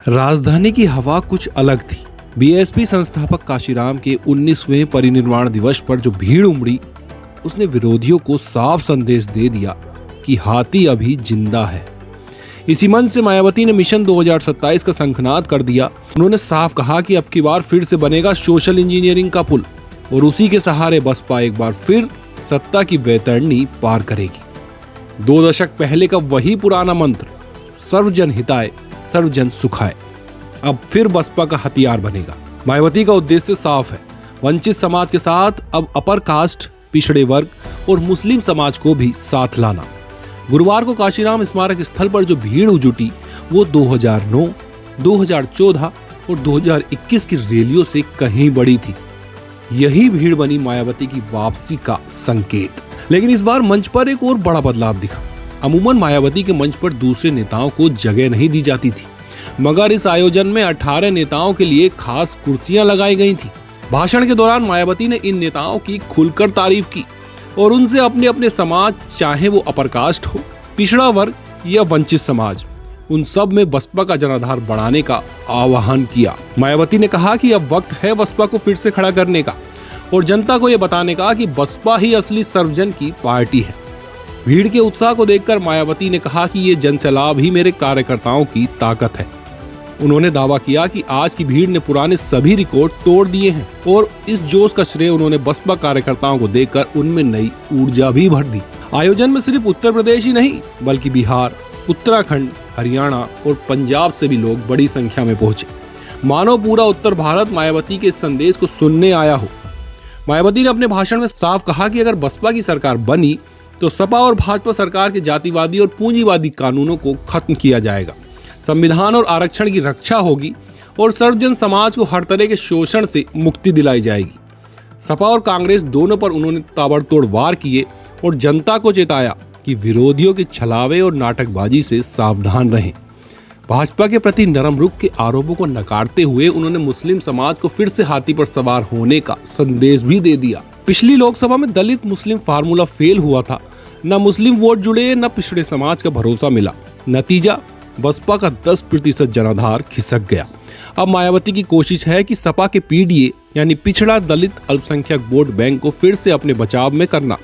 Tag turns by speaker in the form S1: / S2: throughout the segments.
S1: राजधानी की हवा कुछ अलग थी। बीएसपी संस्थापक काशीराम के 19वें परिनिर्वाण दिवस पर जो भीड़ उमड़ी, उसने विरोधियों को साफ संदेश दे दिया कि हाथी अभी जिंदा है। इसी मन से मायावती ने मिशन 2027 का शंखनाद कर दिया। उन्होंने साफ कहा कि अब की बार फिर से बनेगा सोशल इंजीनियरिंग का पुल और उसी के सहारे बसपा एक बार फिर सत्ता की वैतरणी पार करेगी। 2 दशक पहले का वही पुराना मंत्र, सर्वजन हिताय सर्वजन सुखाय, अब फिर बसपा का हथियार बनेगा। मायावती का उद्देश्य साफ है, वंचित समाज के साथ अब अपर कास्ट, पिछड़े वर्ग और मुस्लिम समाज को भी साथ लाना। गुरुवार को काशीराम स्मारक स्थल पर जो भीड़ जुटी वो 2009, 2014 और 2021 की रैलियों से कहीं बड़ी थी। यही भीड़ बनी मायावती की वापसी का संकेत। लेकिन इस बार मंच पर एक और बड़ा बदलाव दिखा। अमूमन मायावती के मंच पर दूसरे नेताओं को जगह नहीं दी जाती थी, मगर इस आयोजन में 18 नेताओं के लिए खास कुर्सियां लगाई गई थी। भाषण के दौरान मायावती ने इन नेताओं की खुलकर तारीफ की और उनसे अपने अपने समाज, चाहे वो अपर कास्ट हो, पिछड़ा वर्ग या वंचित समाज, उन सब में बसपा का जनाधार बढ़ाने का आह्वान किया। मायावती ने कहा कि अब वक्त है बसपा को फिर से खड़ा करने का और जनता को यह बताने का कि बसपा ही असली सर्वजन की पार्टी है। भीड़ के उत्साह को देखकर मायावती ने कहा कि ये जनसैलाब ही मेरे कार्यकर्ताओं की ताकत है। उन्होंने दावा किया कि आज की भीड़ ने पुराने सभी रिकॉर्ड तोड़ दिए हैं और इस जोश का श्रेय उन्होंने बसपा कार्यकर्ताओं को देकर उनमें नई ऊर्जा भी भर दी। आयोजन में सिर्फ उत्तर प्रदेश ही नहीं बल्कि बिहार, उत्तराखंड, हरियाणा और पंजाब से भी लोग बड़ी संख्या में पहुंचे। मानो पूरा उत्तर भारत मायावती के संदेश को सुनने आया हो। मायावती ने अपने भाषण में साफ कहा कि अगर बसपा की सरकार बनी तो सपा और भाजपा सरकार के जातिवादी और पूंजीवादी कानूनों को खत्म किया जाएगा, संविधान और आरक्षण की रक्षा होगी और सर्वजन समाज को हर तरह के शोषण से मुक्ति दिलाई जाएगी। सपा और कांग्रेस दोनों पर उन्होंने ताबड़तोड़ वार किए और जनता को चेताया कि विरोधियों के छलावे और नाटकबाजी से सावधान रहें। भाजपा के प्रति नरम रुख के आरोपों को नकारते हुए उन्होंने मुस्लिम समाज को फिर से हाथी पर सवार होने का संदेश भी दे दिया। पिछली लोकसभा में दलित मुस्लिम फार्मूला फेल हुआ था, न मुस्लिम वोट जुड़े न पिछड़े समाज का भरोसा मिला। नतीजा, बसपा का 10% जनाधार खिसक गया। अब मायावती की कोशिश है कि सपा के पीडीए यानी पिछड़ा दलित अल्पसंख्यक वोट बैंक को फिर से अपने बचाव में करना।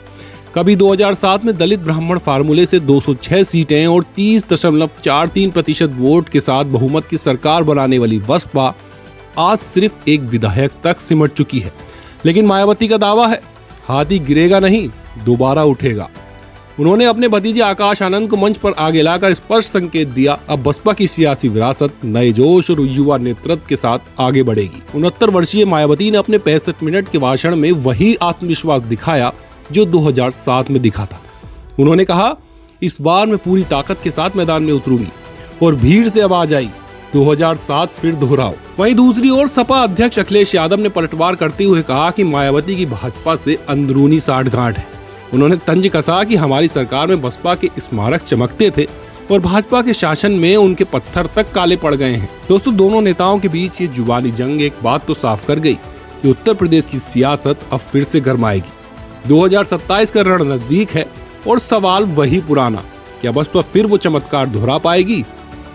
S1: कभी 2007 में दलित ब्राह्मण फार्मूले से 206 सीटें और 30.43% वोट के साथ बहुमत की सरकार बनाने वाली बसपा आज सिर्फ एक विधायक तक सिमट चुकी है। लेकिन मायावती का दावा है, हाथी गिरेगा नहीं, दोबारा उठेगा। उन्होंने अपने भतीजे आकाश आनंद को मंच पर आगे लाकर स्पष्ट संकेत दिया, अब बसपा की सियासी विरासत नए जोश और युवा नेतृत्व के साथ आगे बढ़ेगी। 69 वर्षीय मायावती ने अपने 65 मिनट के भाषण में वही आत्मविश्वास दिखाया जो 2007 में दिखा था। उन्होंने कहा, इस बार मैं पूरी ताकत के साथ मैदान में उतरूंगी और भीड़ से आवाज आई, 2007 फिर दोहराओ। वहीं दूसरी ओर सपा अध्यक्ष अखिलेश यादव ने पलटवार करते हुए कहा कि मायावती की भाजपा से अंदरूनी साठगांठ है। उन्होंने तंज कसा कि हमारी सरकार में बसपा के स्मारक चमकते थे और भाजपा के शासन में उनके पत्थर तक काले पड़ गए हैं। दोस्तों, दोनों नेताओं के बीच ये जुबानी जंग एक बात तो साफ कर गई कि उत्तर प्रदेश की सियासत अब फिर से गरमाएगी। 2027 का रण नजदीक है और सवाल वही पुराना, क्या बसपा फिर वो चमत्कार दोहरा पाएगी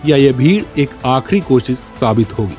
S1: या यह भीड़ एक आखिरी कोशिश साबित होगी।